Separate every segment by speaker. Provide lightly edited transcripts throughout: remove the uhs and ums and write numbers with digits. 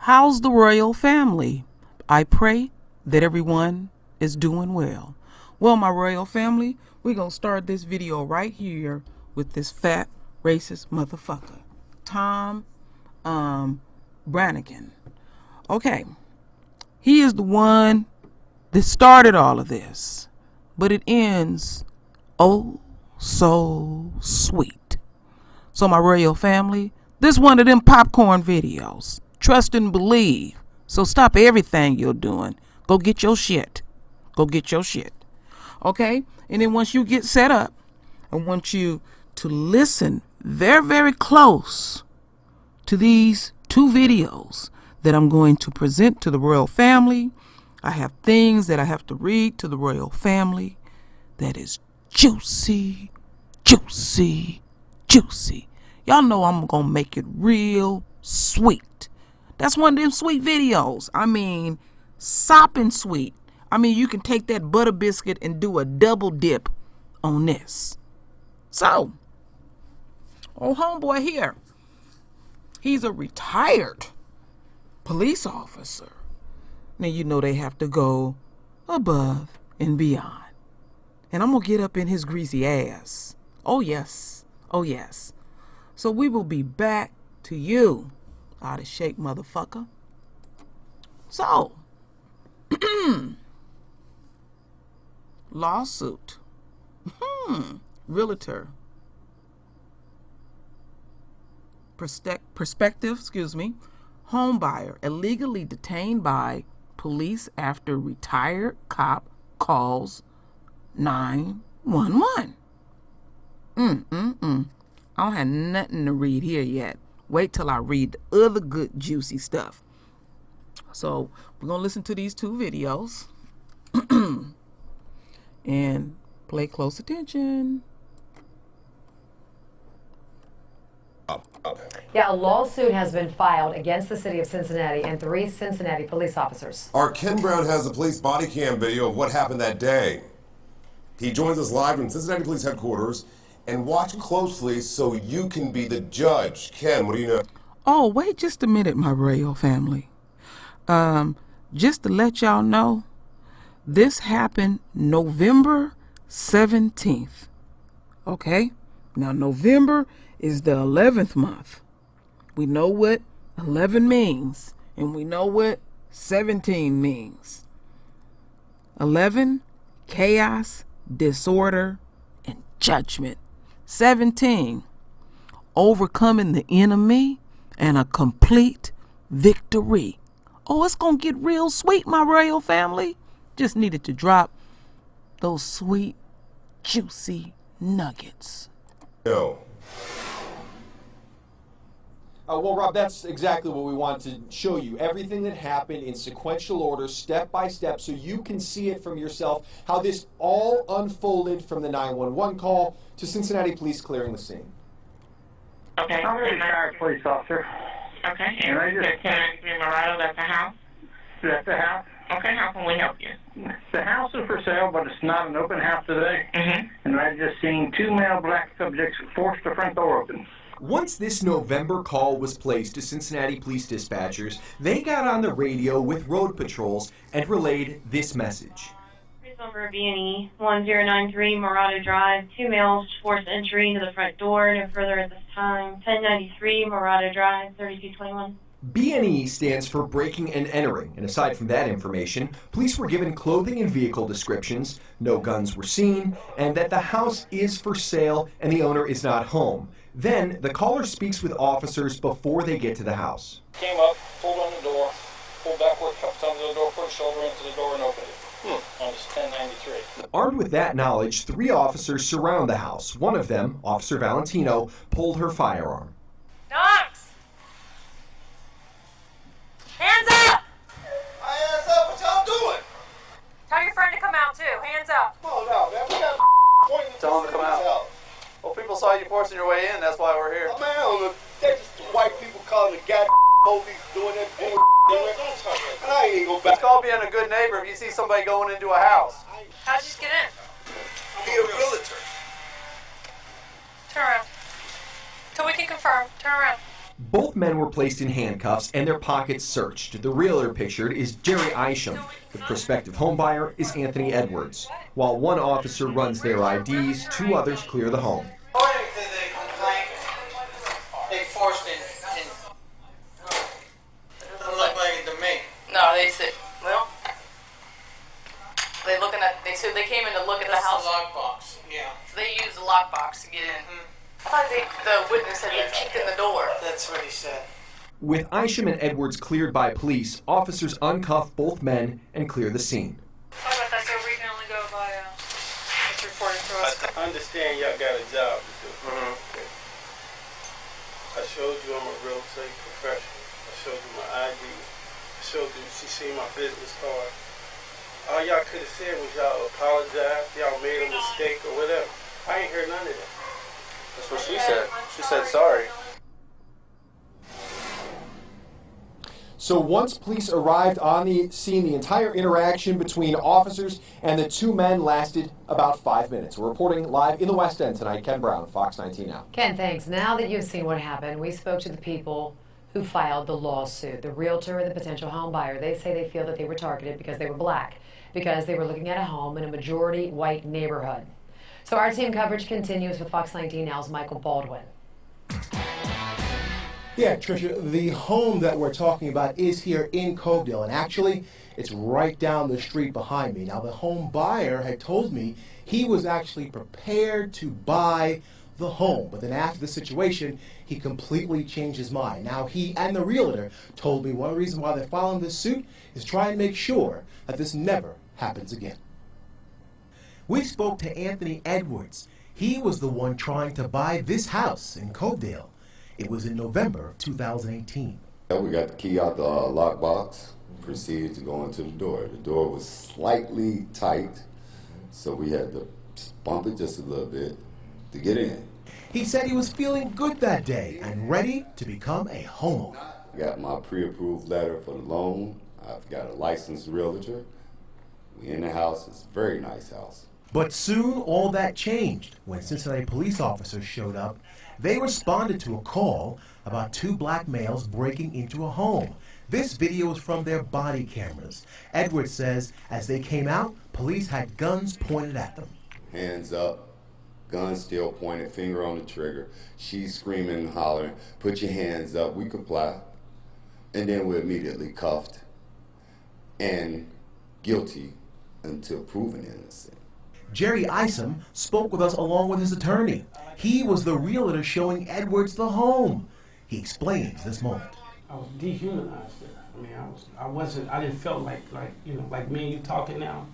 Speaker 1: How's the royal family? I pray that everyone is doing well. Well, my royal family, we're going to start this video right here with this fat, racist motherfucker, Tom Brannigan. Okay, he is the one that started all of this, but it ends oh so sweet. So my royal family, this one of them popcorn videos. Trust and believe. So stop everything you're doing. Go get your shit. Go get your shit. Okay? And then once you get set up, I want you to listen very, very close to these two videos that I'm going to present to the royal family. I have things that I have to read to the royal family that is juicy, juicy, juicy. Y'all know I'm going to make it real sweet. That's one of them sweet videos. I mean, sopping sweet. I mean, you can take that butter biscuit and do a double dip on this. So, old homeboy here, he's a retired police officer. Now, you know they have to go above and beyond. And I'm going to get up in his greasy ass. Oh, yes. Oh, yes. So we will be back to you, out of shape motherfucker. So, lawsuit. Realtor. Perspective, home buyer illegally detained by police after retired cop calls 911. I don't have nothing to read here yet. Wait till I read the other good juicy stuff. So we're going to listen to these two videos and play close attention.
Speaker 2: Yeah, a lawsuit has been filed against the city of Cincinnati and 3 Cincinnati police officers.
Speaker 3: Our Ken Brown has a police body cam video of what happened that day. He joins us live from Cincinnati Police Headquarters. And watch closely so you can be the judge. Ken, what do you know?
Speaker 1: Oh, wait just a minute, my royal family. Just to let y'all know, this happened November 17th. Okay? Now, November is the 11th month. We know what 11 means, and we know what 17 means. 11, chaos, disorder, and judgment. 17, overcoming the enemy and a complete victory. Oh, it's going to get real sweet, my royal family. Just needed to drop those sweet, juicy nuggets.
Speaker 3: No.
Speaker 4: Well, Rob, that's exactly what we want to show you. Everything that happened in sequential order, step by step, so you can see it from yourself, how this all unfolded from the 911 call to Cincinnati police clearing the scene.
Speaker 5: Okay.
Speaker 6: I'm a retired police officer.
Speaker 5: Okay.
Speaker 6: And I just...
Speaker 5: 1093 Morado, that's the house?
Speaker 6: That's the house.
Speaker 5: Okay, how can we help you?
Speaker 6: The house is for sale, but it's not an open house today. And I just seen 2 male black subjects force the front door open.
Speaker 4: Once this November call was placed to Cincinnati police dispatchers, they got on the radio with road patrols and relayed this message.
Speaker 7: Number B&E 1093 Morado Drive. 2 males forced entry into the front door. No further at this time. 1093 Morado Drive, 3221.
Speaker 4: B&E stands for breaking and entering, and aside from that information, police were given clothing and vehicle descriptions, no guns were seen, and that the house is for sale and the owner is not home. Then, the caller speaks with officers before they get to the house.
Speaker 8: Came up, pulled on the door, pulled backward, cuffed onto the door, put a shoulder into the door and opened it. On this 1093.
Speaker 4: Armed with that knowledge, 3 officers surround the house. One of them, Officer Valentino, pulled her firearm.
Speaker 7: Knox! Hands up!
Speaker 8: My hands up, what y'all doing?
Speaker 7: Tell your friend to come out too. Hands up.
Speaker 8: Come on now, man, we got pointing at
Speaker 9: Tell them to come out. Well, people saw you forcing your way in, that's why we're here.
Speaker 8: Oh, man, I don't know. That's just white people calling the goddamn police doing that bull. And I ain't go back.
Speaker 9: It's called being a good neighbor if you see somebody going into a house.
Speaker 7: How'd you get in?
Speaker 8: Be a realtor.
Speaker 7: Turn around. Till we can confirm. Turn around.
Speaker 4: Both men were placed in handcuffs and their pockets searched. The realtor pictured is Jerry Isham. The prospective homebuyer is Anthony Edwards. While one officer runs their IDs, two others clear the home.
Speaker 10: According to the complaint, they forced it in. Doesn't look like it to me.
Speaker 11: No, they said, well, they came in to look at the house.
Speaker 10: The lockbox, yeah.
Speaker 11: So they used the lockbox to get in. I thought the witness had been kicked in the door.
Speaker 10: That's what he said.
Speaker 4: With Isham and Edwards cleared by police, officers uncuff both men and clear the scene.
Speaker 11: Sorry about that, sir. We can only go by what's reported to us.
Speaker 12: I understand y'all got a job to do. I showed you I'm a real estate professional. I showed you my ID. I showed you, she seen my business card. All y'all could have said was y'all apologized, y'all made a mistake or whatever. I ain't heard none of that.
Speaker 9: That's what she said. She said sorry.
Speaker 4: So once police arrived on the scene, the entire interaction between officers and the two men lasted about 5 minutes. We're reporting live in the West End tonight. Ken Brown, Fox 19 Now.
Speaker 2: Ken, thanks. Now that you've seen what happened, we spoke to the people who filed the lawsuit, the realtor and the potential home buyer. They say they feel that they were targeted because they were black, because they were looking at a home in a majority white neighborhood. So our team coverage continues with Fox 19 Now's Michael Baldwin.
Speaker 13: Yeah, Tricia, the home that we're talking about is here in Covedale, and actually, it's right down the street behind me. Now, the home buyer had told me he was actually prepared to buy the home, but then after the situation, he completely changed his mind. Now, he and the realtor told me one reason why they're filing this suit is try and make sure that this never happens again. We spoke to Anthony Edwards. He was the one trying to buy this house in Covedale. It was in November of 2018.
Speaker 14: We got the key out the lockbox, proceeded to go into the door. The door was slightly tight, so we had to bump it just a little bit to get in.
Speaker 13: He said he was feeling good that day and ready to become a homeowner.
Speaker 14: I got my pre-approved letter for the loan. I've got a licensed realtor. We in the house. It's a very nice house.
Speaker 13: But soon all that changed when Cincinnati police officers showed up. They responded to a call about two black males breaking into a home. This video is from their body cameras. Edwards says as they came out, police had guns pointed at them.
Speaker 14: Hands up, gun still pointed, finger on the trigger. She's screaming and hollering, put your hands up, we comply. And then we're immediately cuffed and guilty until proven innocent.
Speaker 13: Jerry Isham spoke with us along with his attorney. He was the realtor showing Edwards the home. He explains this moment.
Speaker 15: I was dehumanized there. I didn't feel like me and you talking now.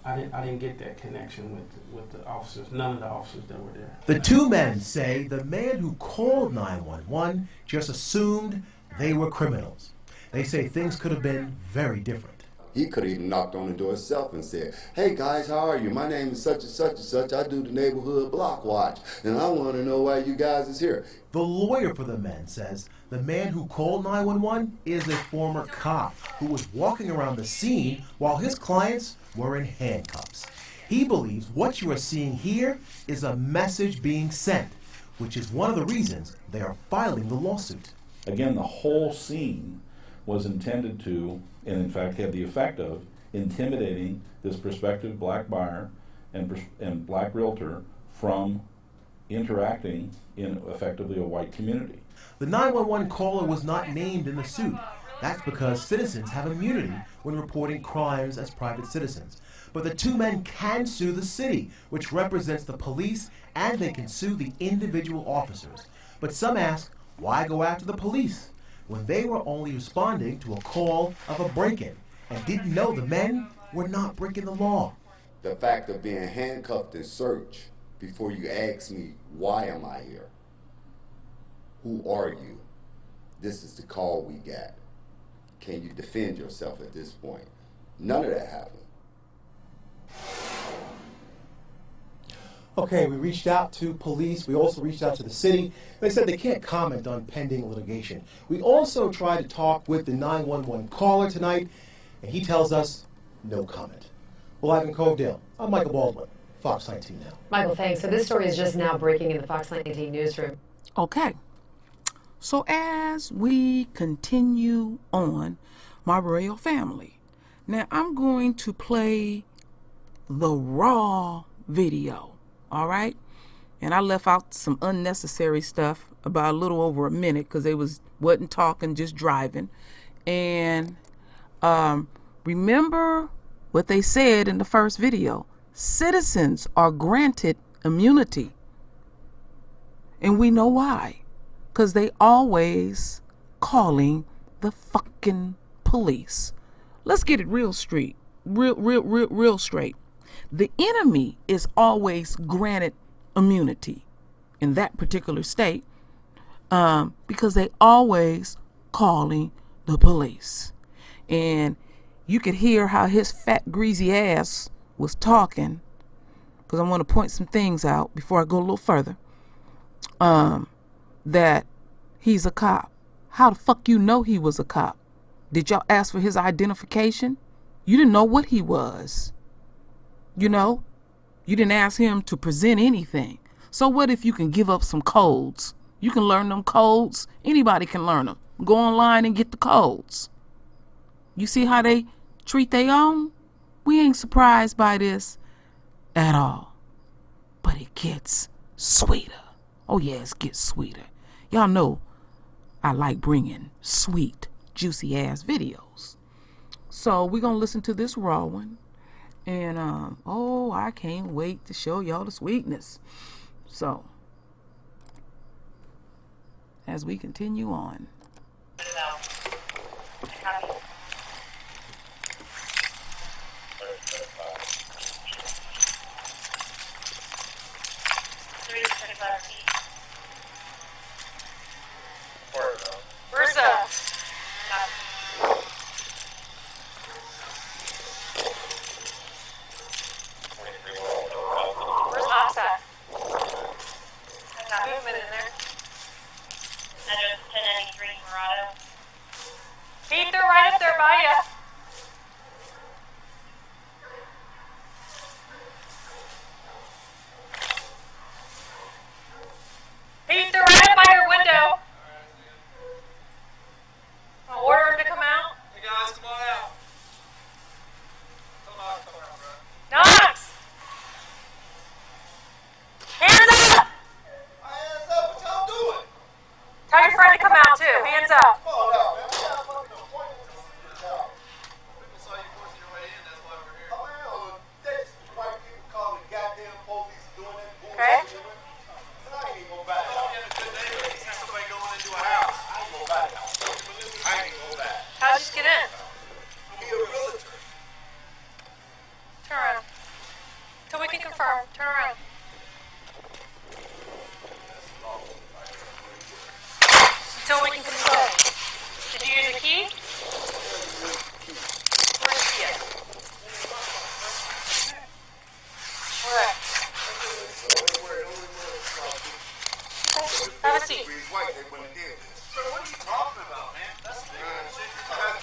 Speaker 15: I didn't get that connection with the officers, none of the officers that were there.
Speaker 13: The two men say the man who called 911 just assumed they were criminals. They say things could have been very different.
Speaker 14: He could have even knocked on the door himself and said, hey guys, how are you? My name is such and such and such. I do the neighborhood block watch, and I want to know why you guys is here.
Speaker 13: The lawyer for the men says the man who called 911 is a former cop who was walking around the scene while his clients were in handcuffs. He believes what you are seeing here is a message being sent, which is one of the reasons they are filing the lawsuit.
Speaker 16: Again, the whole scene was intended to, and in fact had the effect of, intimidating this prospective black buyer and black realtor from interacting in effectively a white community.
Speaker 13: The 911 caller was not named in the suit. That's because citizens have immunity when reporting crimes as private citizens. But the two men can sue the city, which represents the police, and they can sue the individual officers. But some ask, why go after the police when they were only responding to a call of a break-in and didn't know the men were not breaking the law?
Speaker 14: The fact of being handcuffed and searched before you ask me, why am I here? Who are you? This is the call we got. Can you defend yourself at this point? None of that happened.
Speaker 13: Okay, we reached out to police. We also reached out to the city. They said they can't comment on pending litigation. We also tried to talk with the 911 caller tonight, and he tells us no comment. We're live in Covedale. I'm Michael Baldwin, Fox 19 Now.
Speaker 2: Michael, thanks. So this story is just now breaking in the Fox 19 newsroom.
Speaker 1: Okay. So as we continue on, my royal family, now I'm going to play the raw video, all right? And I left out some unnecessary stuff, about a little over a minute, because they wasn't talking, just driving. And remember what they said in the first video. Citizens are granted immunity. And we know why. Because they always calling the fucking police. Let's get it real straight. Real straight. The enemy is always granted immunity in that particular state because they always calling the police. And you could hear how his fat greasy ass was talking, because I want to point some things out before I go a little further, that he's a cop. How the fuck you know he was a cop? Did y'all ask for his identification? You didn't know what he was. You know, you didn't ask him to present anything. So what if you can give up some codes? You can learn them codes. Anybody can learn them. Go online and get the codes. You see how they treat their own? We ain't surprised by this at all. But it gets sweeter. Oh yeah, it gets sweeter. Y'all know I like bringing sweet, juicy ass videos. So we're going to listen to this raw one. And, oh, I can't wait to show y'all the sweetness. So, as we continue on.
Speaker 11: Where's Asa? Got movement in there.
Speaker 7: Address 1093 Murado.
Speaker 11: Pete, they're right up there by you. Pete, they're right up by your window. I'll order him to come out.
Speaker 9: Hey guys, come on out. Tell Knox to come out, bro.
Speaker 11: Knox! Hands up!
Speaker 9: My hands up, what y'all doing?
Speaker 11: Tell your friend to come out too. Hands up.
Speaker 9: Come on out, man. We got a fucking appointment to see this out. People saw you forcing your way in, that's why we're here. Oh, man, that's white people calling the goddamn police doing that bullshit.
Speaker 11: Okay.
Speaker 9: I ain't even gonna back out. I'm in a good neighborhood. He's got somebody going into a house. I ain't gonna back out. I ain't gonna back.
Speaker 11: How'd you get in?
Speaker 9: Be a realtor.
Speaker 11: Turn around. Till we can confirm. Turn around. Till we can confirm. Did you use a key? Where's the key at? Where at? Have a seat.
Speaker 9: What are you talking about, man? That's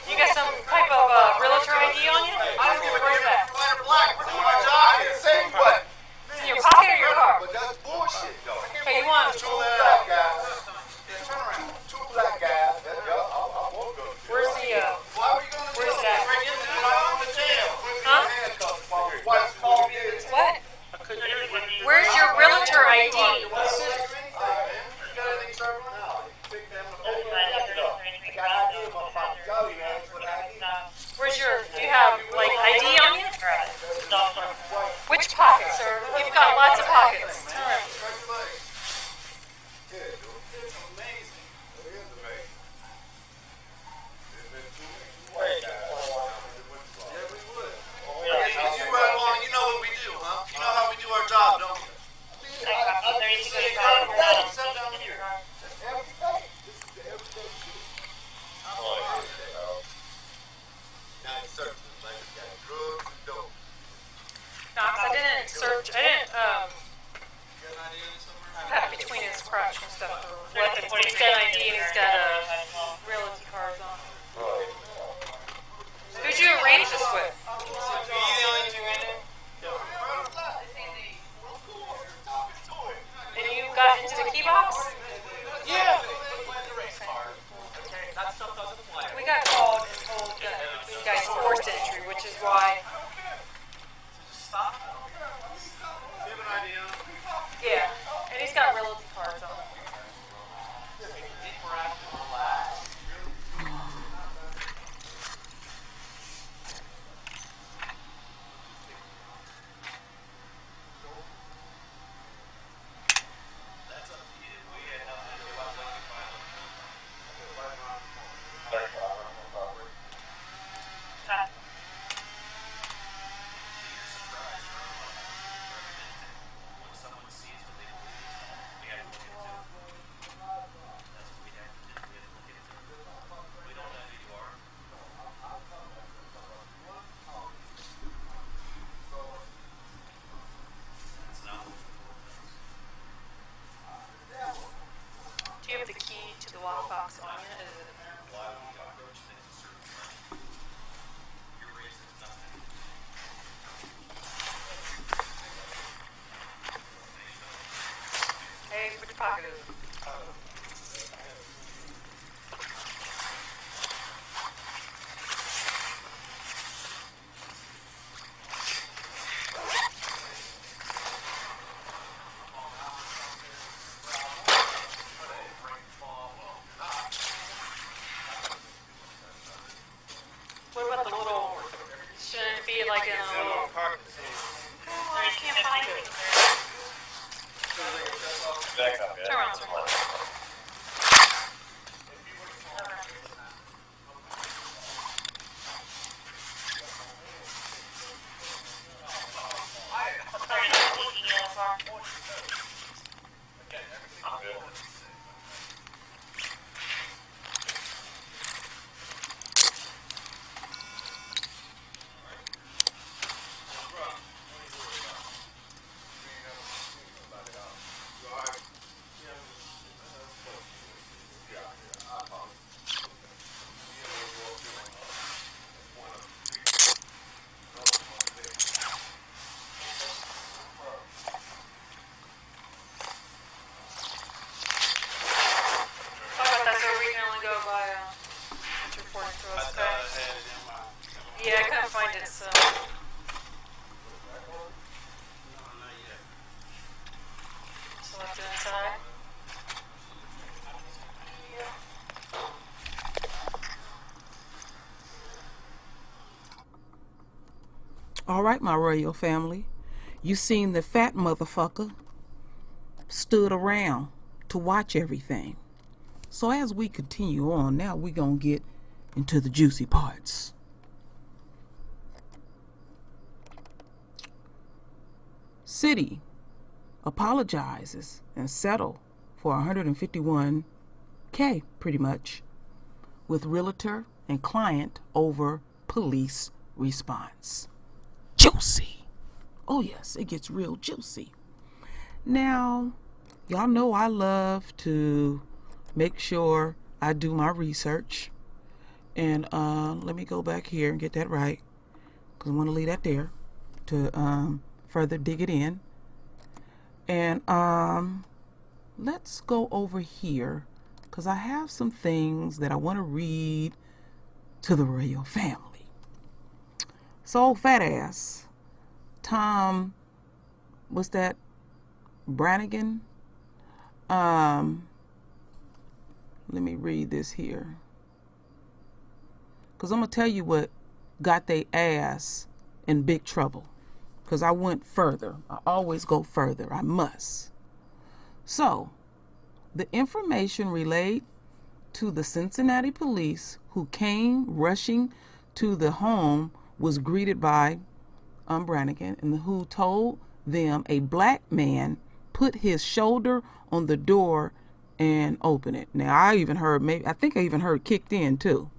Speaker 11: You got some type of realtor ID on you?
Speaker 9: I don't give a
Speaker 11: Where's that?
Speaker 9: Black or black. We're doing my job. I didn't say what.
Speaker 11: It's in your pocket or your car?
Speaker 9: But that's bullshit, though.
Speaker 11: Okay, you want
Speaker 9: Two black guys. Two black guys. Let's go. I won't go.
Speaker 11: Where's the
Speaker 9: Why are we going to
Speaker 11: where's that?
Speaker 9: break into it? I'm in the jail.
Speaker 11: Huh?
Speaker 9: What's called is?
Speaker 11: What? Where's your realtor ID? Where's your, do you have like ID on you? Which pocket, sir? You've got lots of pockets. Turn around.
Speaker 9: You know what we do, huh? You know how we do our job, don't you? Sit down here.
Speaker 11: Knox, I didn't search, I didn't, have it between his crotch and stuff. He's got an ID and he's got realty cards on. Who'd you arrange this with? And you got into the key box?
Speaker 9: Yeah.
Speaker 11: forced entry, which is why. Yeah, and he's got realty cards on. Do you have the key to the lockbox on you? Is it? Hey, which pocket is it? What about the little, shouldn't it be like in a little pocket? Oh, I can't find it. Turn around, turn around. Yeah, I couldn't find it, so. So left it inside.
Speaker 1: All right, my royal family. You seen the fat motherfucker stood around to watch everything. So as we continue on, now we're going to get into the juicy parts. City apologizes and settle for $151K pretty much with realtor and client over police response. Juicy. Oh yes, it gets real juicy. Now, y'all know I love to make sure I do my research. And let me go back here and get that right, because I want to leave that there to further dig it in. And let's go over here, because I have some things that I want to read to the royal family. So old fat ass Tom, what's that, Brannigan? Let me read this here, because I'm going to tell you what got they ass in big trouble, because I went further. I always go further. I must. So, the information relayed to the Cincinnati police, who came rushing to the home, was greeted by Brannigan, and who told them a black man put his shoulder on the door and opened it. Now, I think I even heard kicked in too.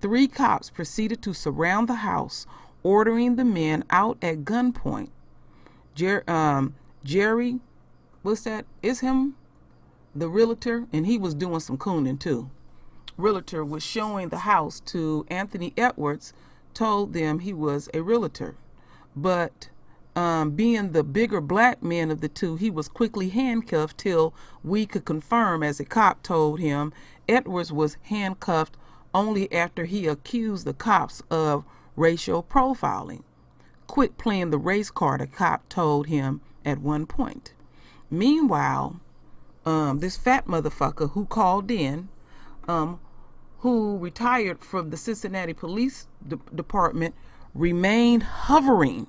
Speaker 1: 3 cops proceeded to surround the house, ordering the men out at gunpoint. Jerry, what's that? Is him the realtor? And he was doing some cooning too. Realtor was showing the house to Anthony Edwards, told them he was a realtor. But being the bigger black man of the two, he was quickly handcuffed till we could confirm, as a cop told him, Edwards was handcuffed only after he accused the cops of racial profiling. Quit playing the race card, a cop told him at one point. Meanwhile, this fat motherfucker who called in, who retired from the Cincinnati Police Department, remained hovering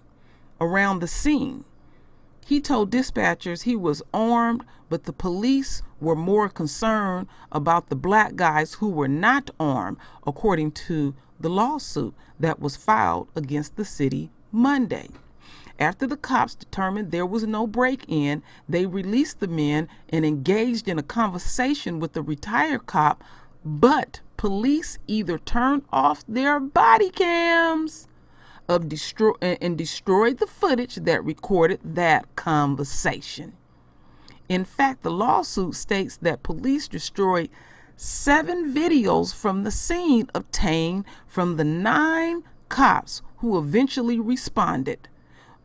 Speaker 1: around the scene. He told dispatchers he was armed, but the police were more concerned about the black guys who were not armed, according to the lawsuit that was filed against the city Monday. After the cops determined there was no break-in, they released the men and engaged in a conversation with the retired cop, but police either turned off their body cams and destroyed the footage that recorded that conversation. In fact, the lawsuit states that police destroyed 7 videos from the scene obtained from the 9 cops who eventually responded.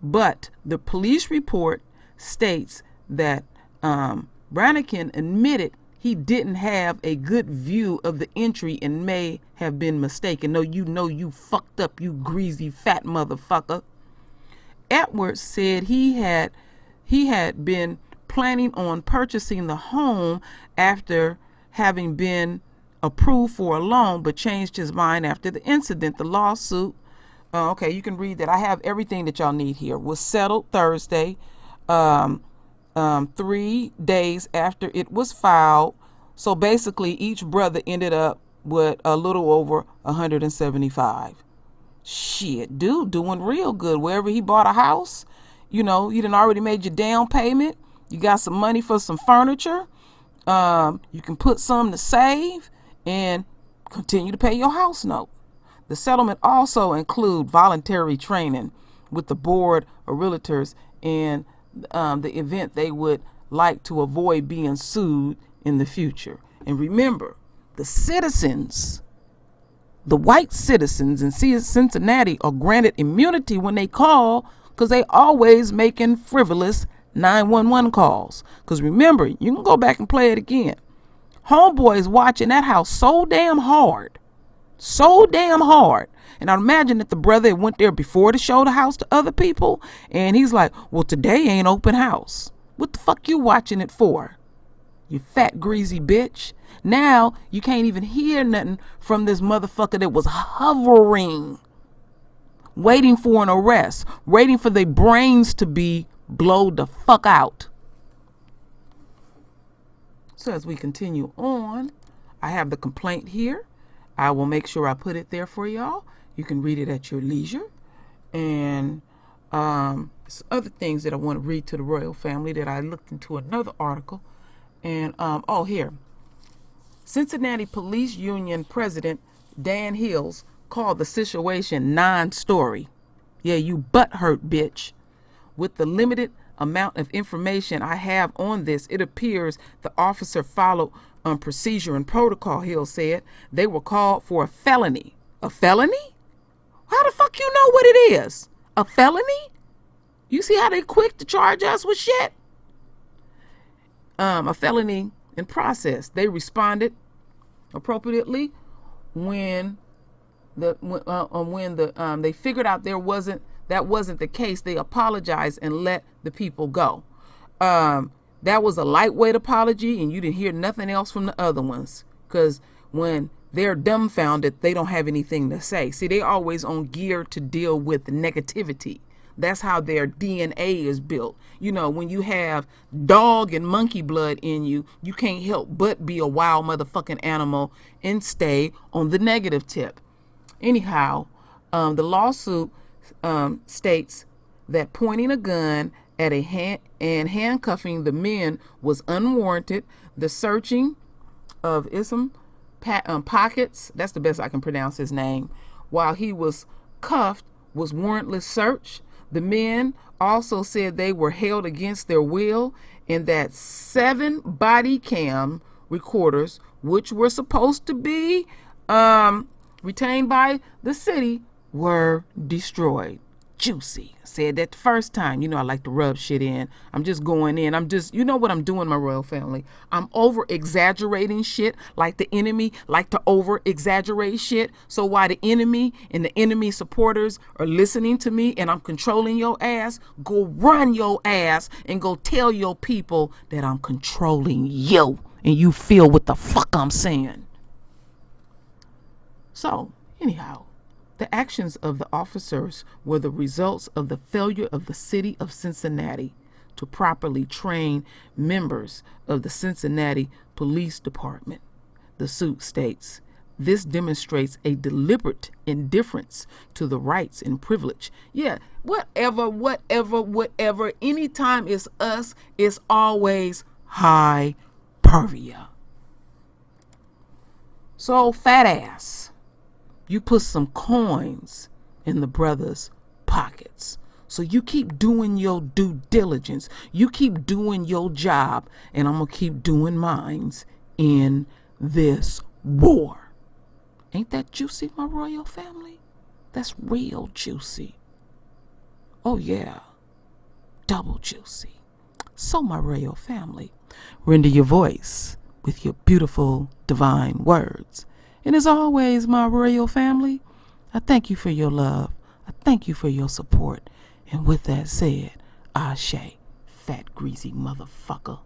Speaker 1: But the police report states that Brannigan admitted he didn't have a good view of the entry and may have been mistaken. No, you fucked up, you greasy fat motherfucker. Edwards said he had been planning on purchasing the home after having been approved for a loan, but changed his mind after the incident. The lawsuit, okay, you can read that. I have everything that y'all need here. Was settled Thursday, 3 days after it was filed. So basically, each brother ended up with a little over 175. Shit, dude, doing real good. Wherever he bought a house, you know, you done already made your down payment. You got some money for some furniture. You can put some to save and continue to pay your house note. The settlement also include voluntary training with the board of realtors in the event they would like to avoid being sued in the future. And remember, the citizens, the white citizens in Cincinnati are granted immunity when they call because they always making frivolous 911 calls. Because remember, you can go back and play it again. Homeboy is watching that house so damn hard. And I imagine that the brother went there before to show the house to other people. And he's like, well, today ain't open house. What the fuck you watching it for? You fat greasy bitch. Now you can't even hear nothing from this motherfucker that was hovering, waiting for an arrest, waiting for their brains to be blowed the fuck out. So as we continue on, I have the complaint here. I will make sure I put it there for y'all. You can read it at your leisure. And some other things that I want to read to the royal family that I looked into another article. And here. Cincinnati Police Union President Dan Hills called the situation non-story. Yeah, you butthurt bitch. With the limited amount of information I have on this, it appears the officer followed procedure and protocol, Hill said. They were called for a felony. A felony? How the fuck you know what it is? A felony? You see how they quick to charge us with shit? A felony in process. They responded appropriately when they figured out that wasn't the case. They apologized and let the people go. That was a lightweight apology, and you didn't hear nothing else from the other ones. Because when they're dumbfounded, they don't have anything to say. See, they always on gear to deal with negativity. That's how their DNA is built. You know, when you have dog and monkey blood in you, you can't help but be a wild motherfucking animal and stay on the negative tip. Anyhow, the lawsuit states that pointing a gun at and handcuffing the men was unwarranted. The searching of Isam Pockets, that's the best I can pronounce his name, while he was cuffed was warrantless search. The men also said they were held against their will and that 7 body cam recorders, which were supposed to be retained by the city, were destroyed. juicy. I said that the first time. You know I like to rub shit in. I'm just going in. You know what I'm doing, my royal family? I'm over-exaggerating shit like the enemy like to over-exaggerate shit. So while the enemy and the enemy supporters are listening to me and I'm controlling your ass, go run your ass and go tell your people that I'm controlling you and you feel what the fuck I'm saying. So, anyhow, the actions of the officers were the results of the failure of the city of Cincinnati to properly train members of the Cincinnati Police Department. The suit states, this demonstrates a deliberate indifference to the rights and privilege. Yeah, whatever. Anytime it's us, it's always hyperbia. So, fat ass, you put some coins in the brother's pockets. So you keep doing your due diligence. You keep doing your job, and I'm going to keep doing mines in this war. Ain't that juicy, my royal family? That's real juicy. Oh, yeah. Double juicy. So, my royal family, render your voice with your beautiful divine words. And as always, my royal family, I thank you for your love. I thank you for your support. And with that said, Ashe, fat greasy motherfucker.